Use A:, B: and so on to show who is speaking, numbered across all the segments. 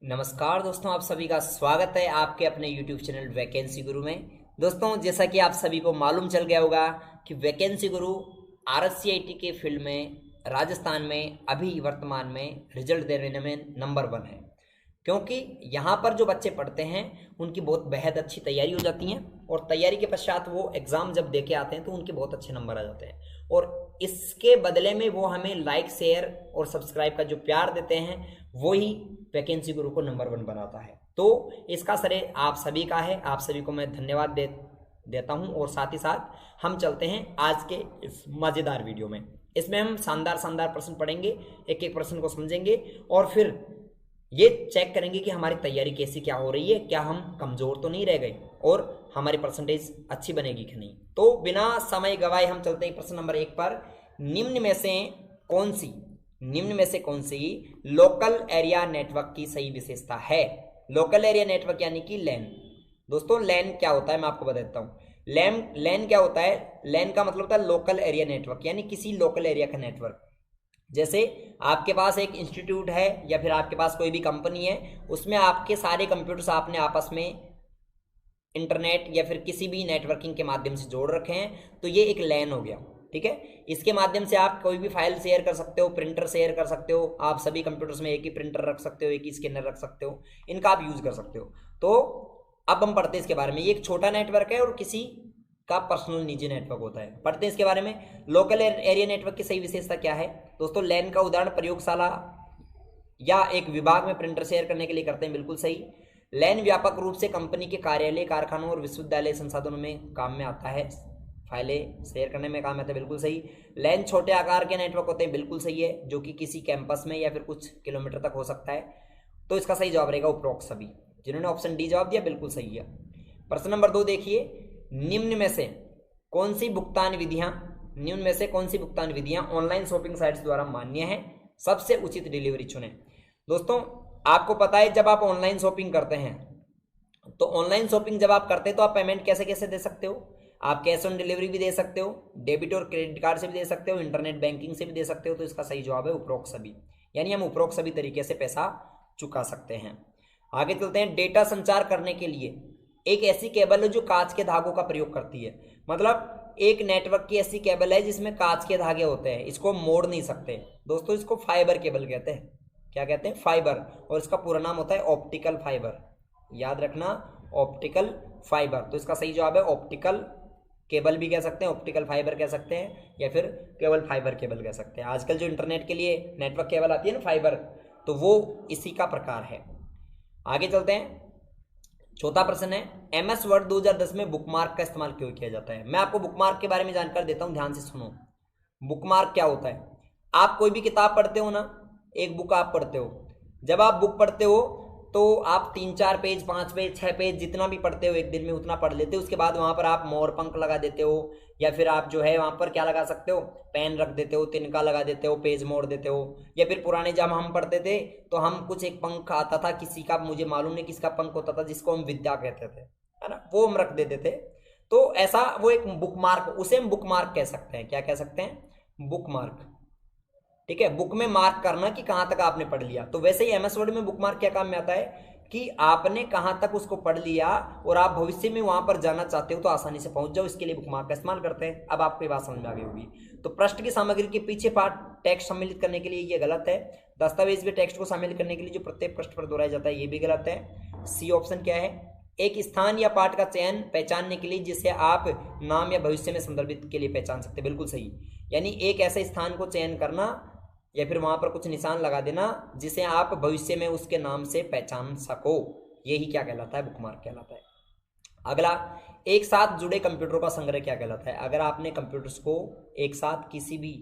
A: नमस्कार दोस्तों, आप सभी का स्वागत है आपके अपने YouTube चैनल वैकेंसी गुरु में। दोस्तों, जैसा कि आप सभी को मालूम चल गया होगा कि वैकेंसी गुरु RSCIT के फील्ड में राजस्थान में अभी वर्तमान में रिजल्ट देने में नंबर 1 है। क्योंकि यहाँ पर जो बच्चे पढ़ते हैं उनकी बहुत बेहद अच्छी तैयारी हो जाती है और तैयारी के पश्चात वो एग्ज़ाम जब दे के आते हैं तो उनके बहुत अच्छे नंबर आ जाते हैं और इसके बदले में वो हमें लाइक, शेयर और सब्सक्राइब का जो प्यार देते हैं वही वैकेंसी गुरु को नंबर 1 बनाता है। तो इसका श्रेय आप सभी का है। आप सभी को मैं धन्यवाद देता हूं और साथ ही साथ हम चलते हैं आज के इस मज़ेदार वीडियो में। इसमें हम शानदार शानदार प्रश्न पढ़ेंगे, एक एक प्रश्न को समझेंगे और फिर ये चेक करेंगे कि हमारी तैयारी कैसी क्या हो रही है, क्या हम कमज़ोर तो नहीं रह गए और हमारी परसेंटेज अच्छी बनेगी कि नहीं। तो बिना समय गवाए हम चलते हैं प्रश्न नंबर 1 पर। निम्न में से कौन सी लोकल एरिया नेटवर्क की सही विशेषता है? लोकल एरिया नेटवर्क यानी कि लैन। दोस्तों, लैन क्या होता है मैं आपको बता देता हूँ। लैन क्या होता है? लैन का मतलब होता है लोकल एरिया नेटवर्क, यानी किसी लोकल एरिया का नेटवर्क। जैसे आपके पास एक इंस्टीट्यूट है या फिर आपके पास कोई भी कंपनी है, उसमें आपके सारे कंप्यूटर्स आपने आपस में इंटरनेट या फिर किसी भी नेटवर्किंग के माध्यम से जोड़ रखे हैं, तो ये एक लैन हो गया। ठीक है, इसके माध्यम से आप कोई भी फाइल शेयर कर सकते हो, प्रिंटर शेयर कर सकते हो। आप सभी कंप्यूटर्स में एक ही प्रिंटर रख सकते हो, एक ही स्कैनर रख सकते हो, इनका आप यूज कर सकते हो। तो अब हम पढ़ते हैं इसके बारे में। ये एक छोटा नेटवर्क है और किसी का पर्सनल निजी नेटवर्क होता है। पढ़ते हैं इसके बारे में। लोकल एरिया नेटवर्क की सही विशेषता क्या है? दोस्तों, लैन का उदाहरण प्रयोगशाला या एक विभाग में प्रिंटर शेयर करने के लिए करते हैं, बिल्कुल सही। लैन व्यापक रूप से कंपनी के कार्यालय, कारखानों और विश्वविद्यालय संसाधनों में काम में आता है, फाइलें शेयर करने में काम आता है, बिल्कुल सही। लैन छोटे आकार के नेटवर्क होते हैं, बिल्कुल सही है, जो कि किसी कैंपस में या फिर कुछ किलोमीटर तक हो सकता है। तो इसका सही जवाब रहेगा उपरोक्त सभी। जिन्होंने ऑप्शन डी जवाब दिया बिल्कुल सही है। प्रश्न नंबर 2 देखिए। निम्न में से कौन सी भुगतान विधियां ऑनलाइन शॉपिंग साइट्स द्वारा मान्य है? सबसे उचित डिलीवरी चुनें। दोस्तों, आपको पता है जब आप ऑनलाइन शॉपिंग करते हैं तो ऑनलाइन शॉपिंग जब आप करते हैं तो आप पेमेंट कैसे कैसे दे सकते हो? आप कैश ऑन डिलीवरी भी दे सकते हो, डेबिट और क्रेडिट कार्ड से भी दे सकते हो, इंटरनेट बैंकिंग से भी दे सकते हो। तो इसका सही जवाब है उपरोक्त सभी, यानी हम उपरोक्त सभी तरीके से पैसा चुका सकते हैं। आगे चलते हैं। डेटा संचार करने के लिए एक ऐसी केबल है जो कांच के धागों का प्रयोग करती है। मतलब एक नेटवर्क की ऐसी केबल है जिसमें कांच के धागे होते हैं, इसको मोड़ नहीं सकते। दोस्तों, इसको फाइबर केबल कहते हैं। क्या कहते हैं? फाइबर। और इसका पूरा नाम होता है ऑप्टिकल फाइबर। याद रखना, ऑप्टिकल फाइबर। तो इसका सही जवाब है ऑप्टिकल केबल भी कह सकते हैं, ऑप्टिकल फाइबर कह सकते हैं, या फिर केवल फाइबर केबल कह सकते हैं। आजकल जो इंटरनेट के लिए नेटवर्क केबल आती है ना, फाइबर, तो वो इसी का प्रकार है। आगे चलते हैं। चौथा प्रश्न है, MS वर्ड 2010 में बुकमार्क का इस्तेमाल क्यों किया जाता है? मैं आपको बुकमार्क के बारे में जानकारी देता हूं, ध्यान से सुनो। बुकमार्क क्या होता है? आप कोई भी किताब पढ़ते हो ना, एक बुक आप पढ़ते हो। जब आप बुक पढ़ते हो तो आप 3-4 पेज, 5 पेज, 6 पेज जितना भी पढ़ते हो एक दिन में उतना पढ़ लेते हो। उसके बाद वहां पर आप मोर पंख लगा देते हो, या फिर आप जो है वहां पर क्या लगा सकते हो, पेन रख देते हो, तिनका लगा देते हो, पेज मोड़ देते हो। या फिर पुराने जब हम पढ़ते थे तो हम कुछ एक पंख आता था किसी का, मुझे मालूम नहीं किसका पंख होता था, जिसको हम विद्या कहते थे, है ना, वो हम रख देते थे। तो ऐसा वो एक बुक मार्क, उसे हम बुक मार्क कह सकते हैं। क्या कह सकते हैं? Book mark. ठीक है, बुक में मार्क करना कि कहां तक आपने पढ़ लिया। तो वैसे ही MS वर्ड में बुक मार्क क्या काम में आता है कि आपने कहां तक उसको पढ़ लिया और आप भविष्य में वहां पर जाना चाहते हो तो आसानी से पहुंच जाओ, इसके लिए बुक मार्क का इस्तेमाल करते हैं। अब आपको ये बात समझ में आ गई होगी। तो पृष्ठ की सामग्री के पीछे पार्ट टेक्स्ट सम्मिलित करने के लिए ये गलत है। दस्तावेज में टेक्स्ट को शामिल करने के लिए जो प्रत्येक पृष्ठ पर दोहराया जाता है ये भी गलत है। सी ऑप्शन क्या है? एक स्थान या पाठ का चयन पहचानने के लिए जिसे आप नाम या भविष्य में संदर्भित के लिए पहचान सकते हैं, बिल्कुल सही। यानी एक ऐसे स्थान को चयन करना या फिर वहां पर कुछ निशान लगा देना जिसे आप भविष्य में उसके नाम से पहचान सको, यही क्या कहलाता है? बुकमार्क कहलाता है। अगला, एक साथ जुड़े कंप्यूटरों का संग्रह क्या कहलाता है? अगर आपने कंप्यूटर्स को एक साथ किसी भी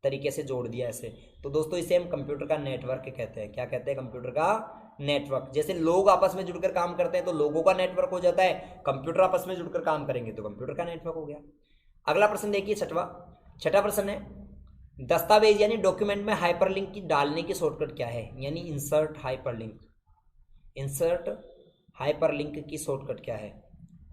A: तरीके से जोड़ दिया ऐसे, तो दोस्तों इसे हम कंप्यूटर का नेटवर्क कहते हैं। क्या कहते हैं? कंप्यूटर का नेटवर्क। जैसे लोग आपस में जुड़कर काम करते हैं तो लोगों का नेटवर्क हो जाता है, कंप्यूटर आपस में जुड़कर काम करेंगे तो कंप्यूटर का नेटवर्क हो गया। अगला प्रश्न देखिए, छठा प्रश्न है, दस्तावेज यानी डॉक्यूमेंट में हाइपरलिंक की डालने की शॉर्टकट क्या है? यानी इंसर्ट हाइपरलिंक की शॉर्टकट क्या है?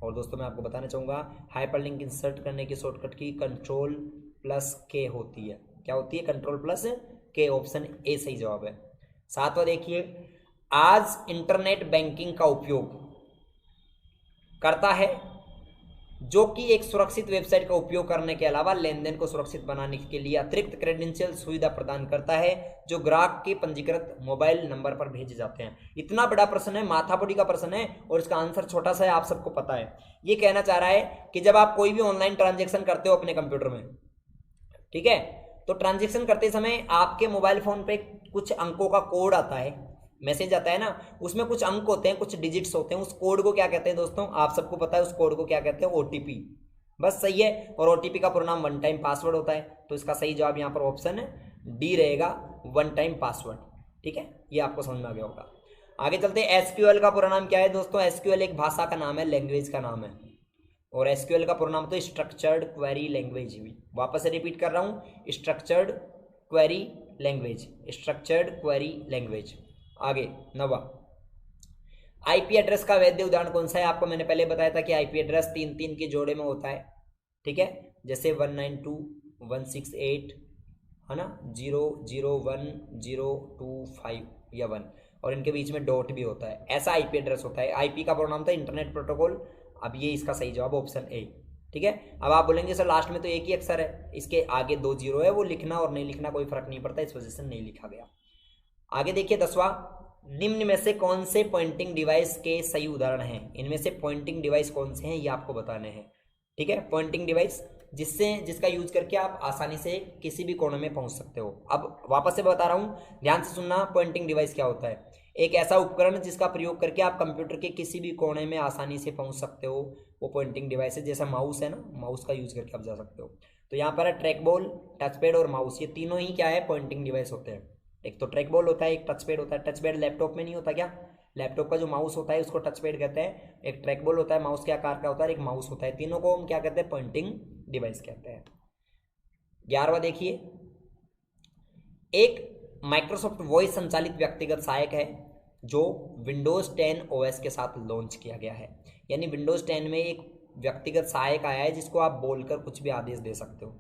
A: और दोस्तों मैं आपको बताना चाहूंगा, हाइपरलिंक इंसर्ट करने की शॉर्टकट की Ctrl+K होती है। क्या होती है? Ctrl+K। ऑप्शन ए सही जवाब है। सातवां देखिए, आज इंटरनेट बैंकिंग का उपयोग करता है, जो कि एक सुरक्षित वेबसाइट का उपयोग करने के अलावा लेन देन को सुरक्षित बनाने के लिए अतिरिक्त क्रेडेंशियल सुविधा प्रदान करता है, जो ग्राहक के पंजीकृत मोबाइल नंबर पर भेजे जाते हैं। इतना बड़ा प्रश्न है, माथापच्ची का प्रश्न है, और इसका आंसर छोटा सा है, आप सबको पता है। ये कहना चाह रहा है कि जब आप कोई भी ऑनलाइन ट्रांजेक्शन करते हो अपने कंप्यूटर में, ठीक है, तो ट्रांजेक्शन करते समय आपके मोबाइल फोन पे कुछ अंकों का कोड आता है, मैसेज आता है ना, उसमें कुछ अंक होते हैं, कुछ डिजिट्स होते हैं। उस कोड को क्या कहते हैं दोस्तों, आप सबको पता है उस कोड को क्या कहते हैं, ओटीपी। बस सही है। और ओटीपी का पूरा नाम वन टाइम पासवर्ड होता है। तो इसका सही जवाब यहाँ पर ऑप्शन डी रहेगा, वन टाइम पासवर्ड। ठीक है, ये आपको समझ में आ गया होगा। आगे चलते हैं। एसक्यूएल का पूरा नाम क्या है दोस्तों? एसक्यूएल एक भाषा का नाम है, लैंग्वेज का नाम है। और एसक्यूएल का पूरा नाम तो स्ट्रक्चर्ड क्वेरी लैंग्वेज भी। वापस से रिपीट कर रहा हूँ, structured query language, structured query language. आगे 9वां, आईपी एड्रेस का वैध उदाहरण कौन सा है? आपको मैंने पहले बताया था कि आईपी एड्रेस 3-3 के जोड़े में होता है। ठीक है, जैसे 192.168 है ना, 001.025 या 1, और इनके बीच में डॉट भी होता है। ऐसा आईपी एड्रेस होता है। आईपी का पूरा नाम था इंटरनेट प्रोटोकॉल। अब ये इसका सही जवाब ऑप्शन ए। ठीक है, अब आप बोलेंगे सर लास्ट में तो एक ही अक्षर है, इसके आगे 2 जीरो है, वो लिखना और नहीं लिखना कोई फर्क नहीं पड़ता, इस वजह से नहीं लिखा गया। आगे देखिए 10वां, निम्न में से कौन से पॉइंटिंग डिवाइस के सही उदाहरण हैं? इनमें से पॉइंटिंग डिवाइस कौन से हैं ये आपको बताने हैं। ठीक है, पॉइंटिंग डिवाइस जिसका यूज करके आप आसानी से किसी भी कोने में पहुंच सकते हो। अब वापस से बता रहा हूं, ध्यान से सुनना। पॉइंटिंग डिवाइस क्या होता है? एक ऐसा उपकरण जिसका प्रयोग करके आप कंप्यूटर के किसी भी कोने में आसानी से पहुंच सकते हो, वो पॉइंटिंग डिवाइस है। जैसा माउस है ना, माउस का यूज करके आप जा सकते हो। तो यहाँ पर है ट्रैक बॉल, टच पैड और माउस, ये तीनों ही क्या है? पॉइंटिंग डिवाइस होते हैं। एक तो ट्रैक बॉल होता है, एक टच पैड होता है। टच पैड लैपटॉप में नहीं होता क्या? लैपटॉप का जो माउस होता है उसको टच पैड कहते हैं। एक ट्रैक बॉल होता है, माउस के आकार का होता है, एक माउस होता है। तीनों को हम क्या कहते हैं? पॉइंटिंग डिवाइस कहते हैं। 11वां देखिए, एक माइक्रोसॉफ्ट वॉइस संचालित व्यक्तिगत सहायक है जो विंडोज 10 ओएस के साथ लॉन्च किया गया है। यानी विंडोज 10 में एक व्यक्तिगत सहायक आया है जिसको आप बोलकर कुछ भी आदेश दे सकते हो।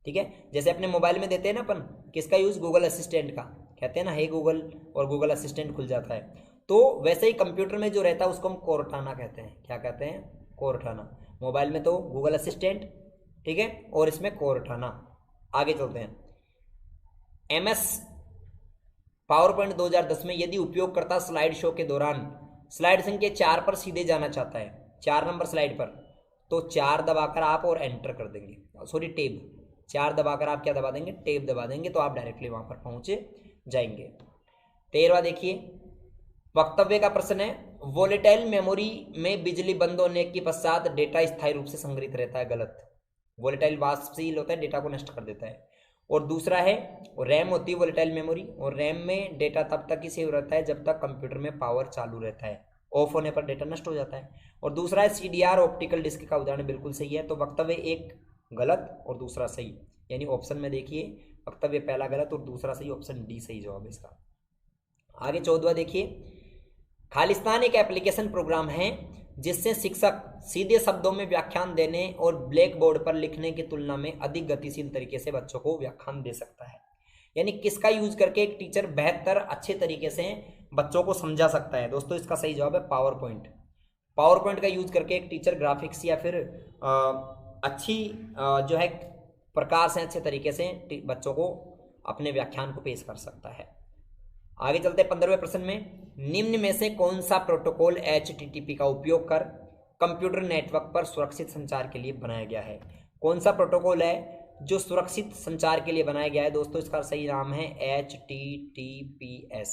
A: ठीक है, जैसे अपने मोबाइल में देते हैं ना अपन, किसका यूज? गूगल असिस्टेंट का। कहते हैं ना हे गूगल, और गूगल असिस्टेंट खुल जाता है। तो वैसे ही कंप्यूटर में जो रहता है उसको हम कोरटाना कहते हैं। क्या कहते हैं? कोरटाना। मोबाइल में तो गूगल असिस्टेंट, ठीक है, और इसमें कोरटाना। आगे चलते हैं। MS पावर पॉइंट 2010 में यदि उपयोगकर्ता स्लाइड शो के दौरान स्लाइड संख्या 4 पर सीधे जाना चाहता है, 4 नंबर स्लाइड पर, तो 4 दबाकर आप और एंटर कर देंगे, सॉरी टेब, 4 दबाकर आप क्या दबा देंगे? टेब दबा देंगे, तो आप डायरेक्टली वहां पर पहुंचे जाएंगे। 13वां देखिए, वक्तव्य का प्रश्न है, वोलेटाइल मेमोरी में बिजली बंद होने के पश्चात डेटा स्थायी रूप से संग्रहित रहता है। गलत। वोलेटाइल वाष्पशील होता है, डेटा को नष्ट कर देता है। और दूसरा है, रैम होती है वोलेटाइल मेमोरी, और रैम में डेटा तब तक ही सेव रहता है जब तक कंप्यूटर में पावर चालू रहता है, ऑफ होने पर डेटा नष्ट हो जाता है। और दूसरा है CDR ऑप्टिकल डिस्क का उदाहरण बिल्कुल सही है। तो वक्तव्य एक गलत और दूसरा सही, यानी ऑप्शन में देखिए वक्तव्य पहला गलत और दूसरा सही, ऑप्शन डी सही जवाब है इसका। आगे 14वां देखिए, खालिस्तान एक एप्लीकेशन प्रोग्राम है जिससे शिक्षक सीधे शब्दों में व्याख्यान देने और ब्लैक बोर्ड पर लिखने की तुलना में अधिक गतिशील तरीके से बच्चों को व्याख्यान दे सकता है। यानी किसका यूज करके एक टीचर बेहतर अच्छे तरीके से बच्चों को समझा सकता है? दोस्तों इसका सही जवाब है पावर पॉइंट। पावर पॉइंट का यूज करके एक टीचर ग्राफिक्स या फिर अच्छी जो है प्रकार से अच्छे तरीके से बच्चों को अपने व्याख्यान को पेश कर सकता है। आगे चलते 15वें प्रश्न में, निम्न में से कौन सा प्रोटोकॉल HTTP का उपयोग कर कंप्यूटर नेटवर्क पर सुरक्षित संचार के लिए बनाया गया है? कौन सा प्रोटोकॉल है जो सुरक्षित संचार के लिए बनाया गया है? दोस्तों इसका सही नाम है HTTPS।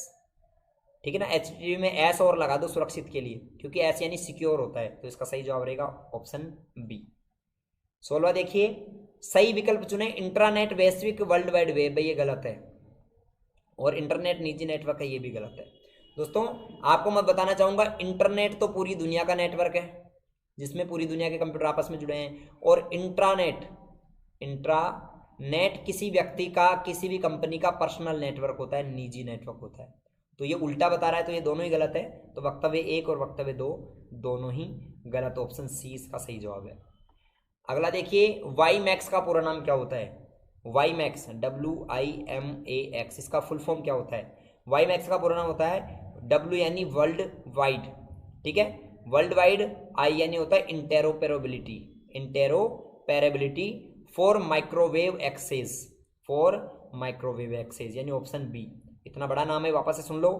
A: ठीक है ना, HTTP में S और लगा दो सुरक्षित के लिए, क्योंकि S यानी सिक्योर होता है। तो इसका सही जवाब रहेगा ऑप्शन बी। 16वां देखिए, सही विकल्प चुने। इंट्रानेट वैश्विक वर्ल्ड वाइड वेब है, ये गलत है। और इंटरनेट निजी नेटवर्क है, ये भी गलत है। दोस्तों आपको मैं बताना चाहूंगा, इंटरनेट तो पूरी दुनिया का नेटवर्क है जिसमें पूरी दुनिया के कंप्यूटर आपस में जुड़े हैं। और इंट्रानेट किसी व्यक्ति का, किसी भी कंपनी का पर्सनल नेटवर्क होता है, निजी नेटवर्क होता है। तो ये उल्टा बता रहा है, तो ये दोनों ही गलत है। तो वक्तव्य 1 और वक्तव्य 2 दोनों ही गलत, ऑप्शन सी इसका सही जवाब है। अगला देखिए, WiMAX का पूरा नाम क्या होता है? WiMAX WIMAX, इसका फुल फॉर्म क्या होता है? WiMAX का पूरा नाम होता है W यानी वर्ल्ड वाइड, ठीक है, वर्ल्ड वाइड। I यानी होता है interoperability, interoperability for microwave access, for microwave access यानी ऑप्शन बी। इतना बड़ा नाम है, वापस से सुन लो,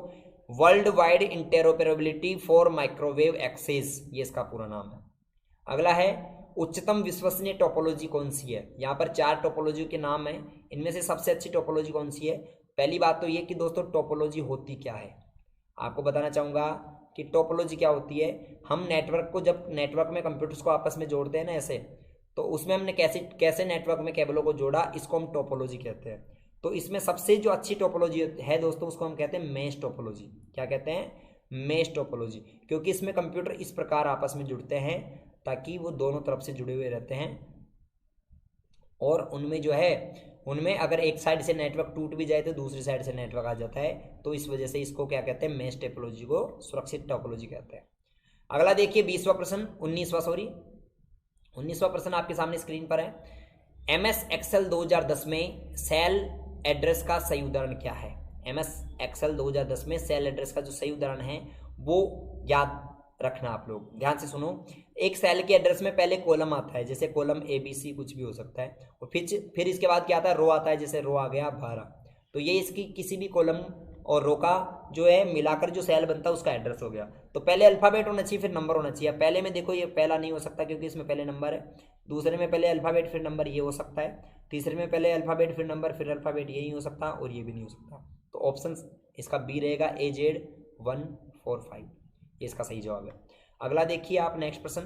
A: world wide interoperability for microwave access, ये इसका पूरा नाम है। अगला है उच्चतम विश्वसनीय टोपोलॉजी कौन सी है। यहाँ पर 4 टोपोलॉजी के नाम है, इनमें से सबसे अच्छी टोपोलॉजी कौन सी है। पहली बात तो ये कि दोस्तों टोपोलॉजी होती क्या है, आपको बताना चाहूँगा कि टोपोलॉजी क्या होती है। हम नेटवर्क को, जब नेटवर्क में कंप्यूटर्स को आपस में जोड़ते हैं ना ऐसे, तो उसमें हमने कैसे नेटवर्क में केबलों को जोड़ा, इसको हम टोपोलॉजी कहते हैं। तो इसमें सबसे जो अच्छी टोपोलॉजी है दोस्तों, उसको हम कहते हैं मेश टोपोलॉजी। क्या कहते हैं, मेश टोपोलॉजी, क्योंकि इसमें कंप्यूटर इस प्रकार आपस में जुड़ते हैं ताकि वो दोनों तरफ से जुड़े हुए रहते हैं, और उनमें जो है, उनमें अगर एक साइड से नेटवर्क टूट भी जाए तो दूसरी साइड से नेटवर्क आ जाता है। तो इस वजह से इसको क्या कहते हैं, मेश टोपोलॉजी को सुरक्षित टोपोलॉजी कहते हैं। अगला देखिए 20वां प्रश्न, 19वां प्रश्न आपके सामने स्क्रीन पर है। MS Excel 2010 में सेल एड्रेस का सही उदाहरण क्या है। MS Excel 2010 में सेल एड्रेस का जो सही उदाहरण है वो याद रखना, आप लोग ध्यान से सुनो। एक सेल के एड्रेस में पहले कॉलम आता है, जैसे कॉलम ABC कुछ भी हो सकता है, और फिर इसके बाद क्या आता है, रो आता है, जैसे रो आ गया 12। तो ये इसकी किसी भी कॉलम और रो का जो है मिलाकर जो सेल बनता है उसका एड्रेस हो गया। तो पहले अल्फाबेट होना चाहिए, फिर नंबर होना चाहिए। पहले में देखो ये पहला नहीं हो सकता क्योंकि इसमें पहले नंबर है, दूसरे में पहले अल्फाबेट फिर नंबर, ये हो सकता है, तीसरे में पहले अल्फाबेट फिर नंबर फिर अल्फाबेट, ये नहीं हो सकता, और ये भी नहीं हो सकता। तो ऑप्शन इसका बी रहेगा, AZ 145, ये इसका सही जवाब है। अगला देखिए आप नेक्स्ट प्रश्न,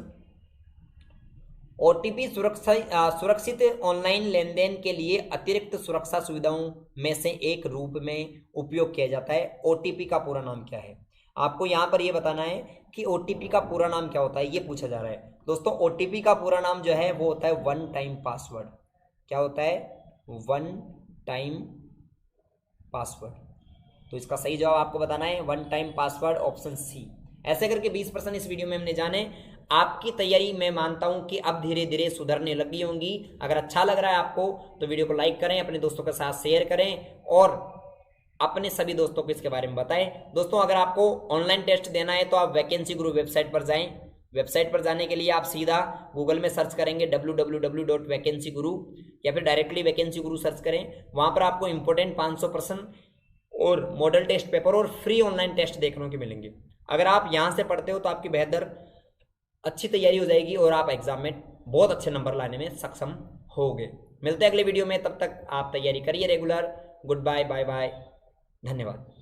A: OTP सुरक्षित ऑनलाइन लेन देन के लिए अतिरिक्त सुरक्षा सुविधाओं में से एक रूप में उपयोग किया जाता है। OTP का पूरा नाम क्या है। आपको यहाँ पर ये बताना है कि OTP का पूरा नाम क्या होता है, ये पूछा जा रहा है। दोस्तों OTP का पूरा नाम जो है वो होता है वन टाइम पासवर्ड। क्या होता है, वन टाइम पासवर्ड। तो इसका सही जवाब आपको बताना है one time password, option C. ऐसे करके 20 प्रश्न इस वीडियो में हमने जाने। आपकी तैयारी मैं मानता हूं कि अब धीरे धीरे सुधरने लगी होंगी। अगर अच्छा लग रहा है आपको तो वीडियो को लाइक करें, अपने दोस्तों के साथ शेयर करें और अपने सभी दोस्तों को इसके बारे में बताएं। दोस्तों अगर आपको ऑनलाइन टेस्ट देना है तो आप वैकेंसी गुरु वेबसाइट पर जाएं। वेबसाइट पर जाने के लिए आप सीधा गूगल में सर्च करेंगे www.vacancyguru, या फिर डायरेक्टली वैकेंसी गुरु सर्च करें। वहां पर आपको इंपोर्टेंट 500 प्रश्न और मॉडल टेस्ट पेपर और फ्री ऑनलाइन टेस्ट देखने को मिलेंगे। अगर आप यहाँ से पढ़ते हो तो आपकी बेहतर अच्छी तैयारी हो जाएगी और आप एग्जाम में बहुत अच्छे नंबर लाने में सक्षम होगे। मिलते हैं अगले वीडियो में, तब तक आप तैयारी करिए regular. Goodbye, bye bye, धन्यवाद।